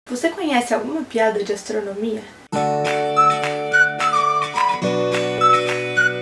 Você conhece alguma piada de astronomia?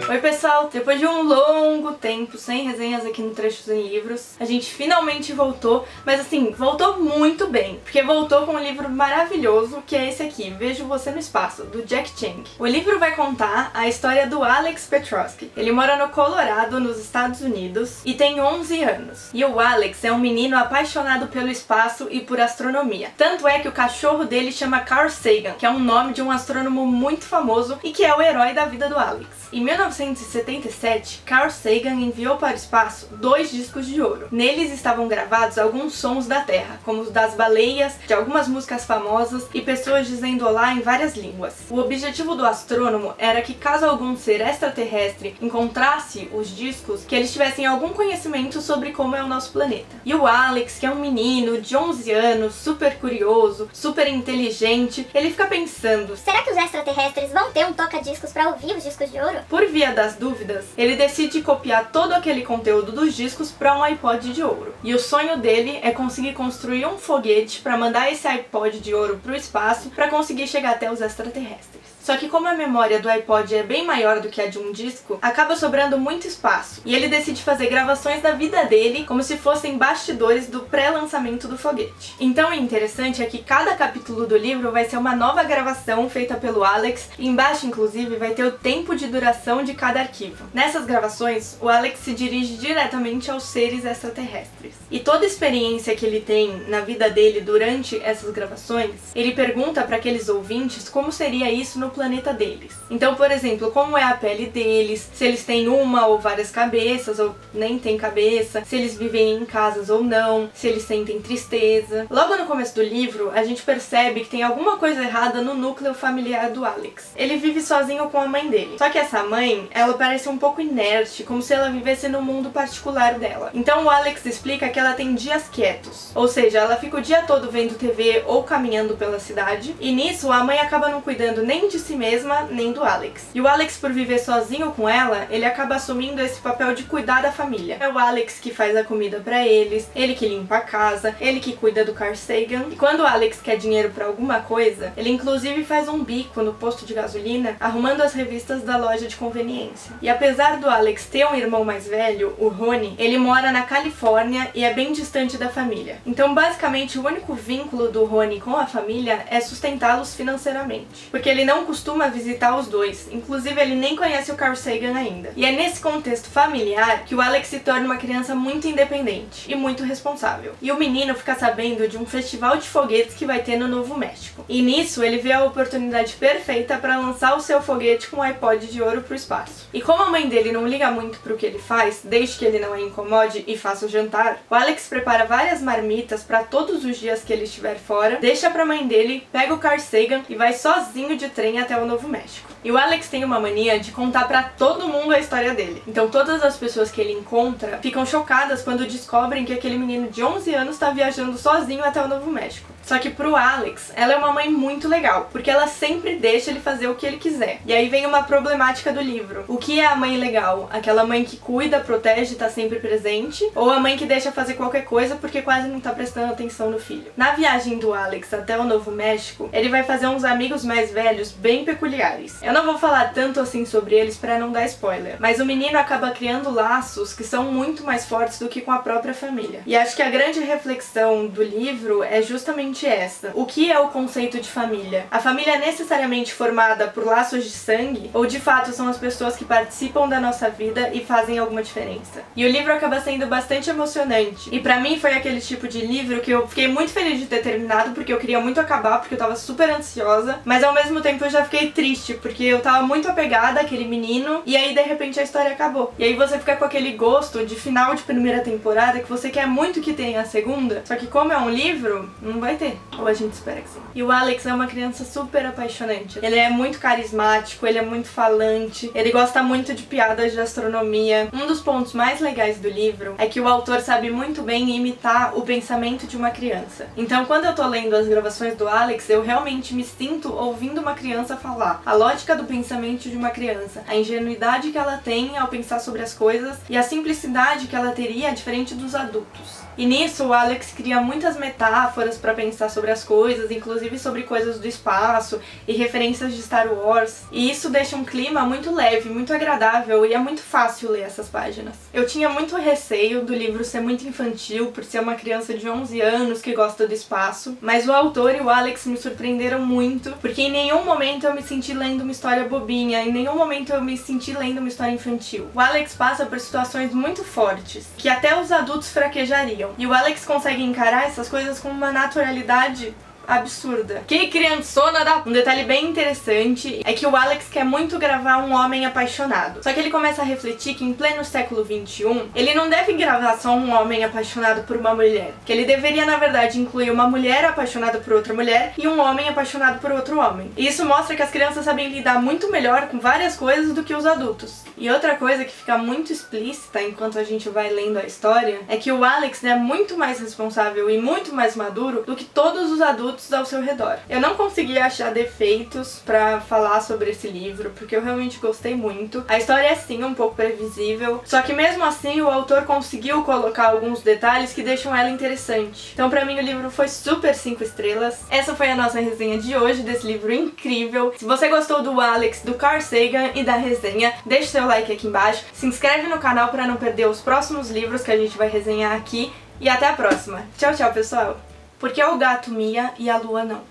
Oi pessoal, depois de um longo tempo sem resenhas aqui no Trechos em Livros, a gente finalmente voltou, mas assim, voltou muito bem, porque voltou com um livro maravilhoso, que é esse aqui, Vejo Você no Espaço, do Jack Chang. O livro vai contar a história do Alex Petrovsky. Ele mora no Colorado, nos Estados Unidos, e tem 11 anos. E o Alex é um menino apaixonado pelo espaço e por astronomia. Tanto é que o cachorro dele chama Carl Sagan, que é um nome de um astrônomo muito famoso e que é o herói da vida do Alex. Em 1977, Carl Sagan enviou para o espaço 2 discos de ouro. Neles estavam gravados alguns sons da Terra, como os das baleias, de algumas músicas famosas e pessoas dizendo olá em várias línguas. O objetivo do astrônomo era que, caso algum ser extraterrestre encontrasse os discos, que eles tivessem algum conhecimento sobre como é o nosso planeta. E o Alex, que é um menino de 11 anos, super curioso, super inteligente, ele fica pensando: será que os extraterrestres vão ter um toca-discos para ouvir os discos de ouro? Por via das dúvidas, ele decide copiar todo aquele conteúdo dos discos para um iPod de ouro. E o sonho dele é conseguir construir um foguete para mandar esse iPod de ouro para o espaço para conseguir chegar até os extraterrestres. Só que como a memória do iPod é bem maior do que a de um disco, acaba sobrando muito espaço. E ele decide fazer gravações da vida dele como se fossem bastidores do pré-lançamento do foguete. Então o interessante é que cada capítulo do livro vai ser uma nova gravação feita pelo Alex, e embaixo inclusive vai ter o tempo de duração de cada arquivo. Nessas gravações, o Alex se dirige diretamente aos seres extraterrestres. E toda a experiência que ele tem na vida dele durante essas gravações, ele pergunta para aqueles ouvintes como seria isso no planeta deles. Então, por exemplo, como é a pele deles, se eles têm uma ou várias cabeças, ou nem têm cabeça, se eles vivem em casas ou não, se eles sentem tristeza. Logo no começo do livro, a gente percebe que tem alguma coisa errada no núcleo familiar do Alex. Ele vive sozinho com a mãe dele. Só que essa mãe, ela parece um pouco inerte, como se ela vivesse no mundo particular dela. Então o Alex explica que ela tem dias quietos, ou seja, ela fica o dia todo vendo TV ou caminhando pela cidade, e nisso a mãe acaba não cuidando nem de si mesma, nem do Alex. E o Alex, por viver sozinho com ela, ele acaba assumindo esse papel de cuidar da família. É o Alex que faz a comida pra eles, ele que limpa a casa, ele que cuida do Carl Sagan. E quando o Alex quer dinheiro pra alguma coisa, ele inclusive faz um bico no posto de gasolina, arrumando as revistas da loja de conveniência. E apesar do Alex ter um irmão mais velho, o Rony, ele mora na Califórnia e é bem distante da família. Então, basicamente, o único vínculo do Rony com a família é sustentá-los financeiramente, porque ele não costuma visitar os dois, inclusive ele nem conhece o Carl Sagan ainda. E é nesse contexto familiar que o Alex se torna uma criança muito independente e muito responsável. E o menino fica sabendo de um festival de foguetes que vai ter no Novo México. E nisso ele vê a oportunidade perfeita para lançar o seu foguete com um iPod de ouro pro espaço. E como a mãe dele não liga muito pro que ele faz, desde que ele não a incomode e faça o jantar, o Alex prepara várias marmitas para todos os dias que ele estiver fora, deixa pra mãe dele, pega o Carl Sagan e vai sozinho de trem até o Novo México. E o Alex tem uma mania de contar pra todo mundo a história dele. Então todas as pessoas que ele encontra ficam chocadas quando descobrem que aquele menino de 11 anos tá viajando sozinho até o Novo México. Só que pro Alex, ela é uma mãe muito legal, porque ela sempre deixa ele fazer o que ele quiser. E aí vem uma problemática do livro. O que é a mãe legal? Aquela mãe que cuida, protege, tá sempre presente? Ou a mãe que deixa fazer qualquer coisa porque quase não tá prestando atenção no filho? Na viagem do Alex até o Novo México, ele vai fazer uns amigos mais velhos bem peculiares. Eu não vou falar tanto assim sobre eles pra não dar spoiler, mas o menino acaba criando laços que são muito mais fortes do que com a própria família. E acho que a grande reflexão do livro é justamente essa. O que é o conceito de família? A família é necessariamente formada por laços de sangue? Ou de fato são as pessoas que participam da nossa vida e fazem alguma diferença? E o livro acaba sendo bastante emocionante. E pra mim foi aquele tipo de livro que eu fiquei muito feliz de ter terminado, porque eu queria muito acabar, porque eu tava super ansiosa, mas ao mesmo tempo eu já fiquei triste, porque eu tava muito apegada àquele menino, e aí de repente a história acabou. E aí você fica com aquele gosto de final de primeira temporada que você quer muito que tenha a segunda, só que como é um livro, não vai ter. Ou a gente espera que sim. E o Alex é uma criança super apaixonante. Ele é muito carismático, ele é muito falante, ele gosta muito de piadas de astronomia. Um dos pontos mais legais do livro é que o autor sabe muito bem imitar o pensamento de uma criança. Então quando eu tô lendo as gravações do Alex, eu realmente me sinto ouvindo uma criança falar. A lógica do pensamento de uma criança, a ingenuidade que ela tem ao pensar sobre as coisas e a simplicidade que ela teria diferente dos adultos. E nisso o Alex cria muitas metáforas para pensar sobre as coisas, inclusive sobre coisas do espaço e referências de Star Wars. E isso deixa um clima muito leve, muito agradável e é muito fácil ler essas páginas. Eu tinha muito receio do livro ser muito infantil, por ser uma criança de 11 anos que gosta do espaço, mas o autor e o Alex me surpreenderam muito, porque em nenhum momento eu me senti lendo uma história bobinha, em nenhum momento eu me senti lendo uma história infantil. O Alex passa por situações muito fortes, que até os adultos fraquejariam. E o Alex consegue encarar essas coisas com uma naturalidade absurda. Que criançona da... Um detalhe bem interessante é que o Alex quer muito gravar um homem apaixonado. Só que ele começa a refletir que em pleno século XXI, ele não deve gravar só um homem apaixonado por uma mulher. Que ele deveria, na verdade, incluir uma mulher apaixonada por outra mulher e um homem apaixonado por outro homem. E isso mostra que as crianças sabem lidar muito melhor com várias coisas do que os adultos. E outra coisa que fica muito explícita enquanto a gente vai lendo a história é que o Alex é muito mais responsável e muito mais maduro do que todos os adultos ao seu redor. Eu não consegui achar defeitos pra falar sobre esse livro, porque eu realmente gostei muito. A história é sim um pouco previsível, só que mesmo assim o autor conseguiu colocar alguns detalhes que deixam ela interessante. Então pra mim o livro foi super 5 estrelas. Essa foi a nossa resenha de hoje desse livro incrível. Se você gostou do Alex, do Carl Sagan e da resenha, deixe seu like aqui embaixo, se inscreve no canal pra não perder os próximos livros que a gente vai resenhar aqui e até a próxima. Tchau, tchau, pessoal! Por que o gato mia e a lua não?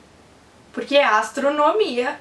Porque é astronomia.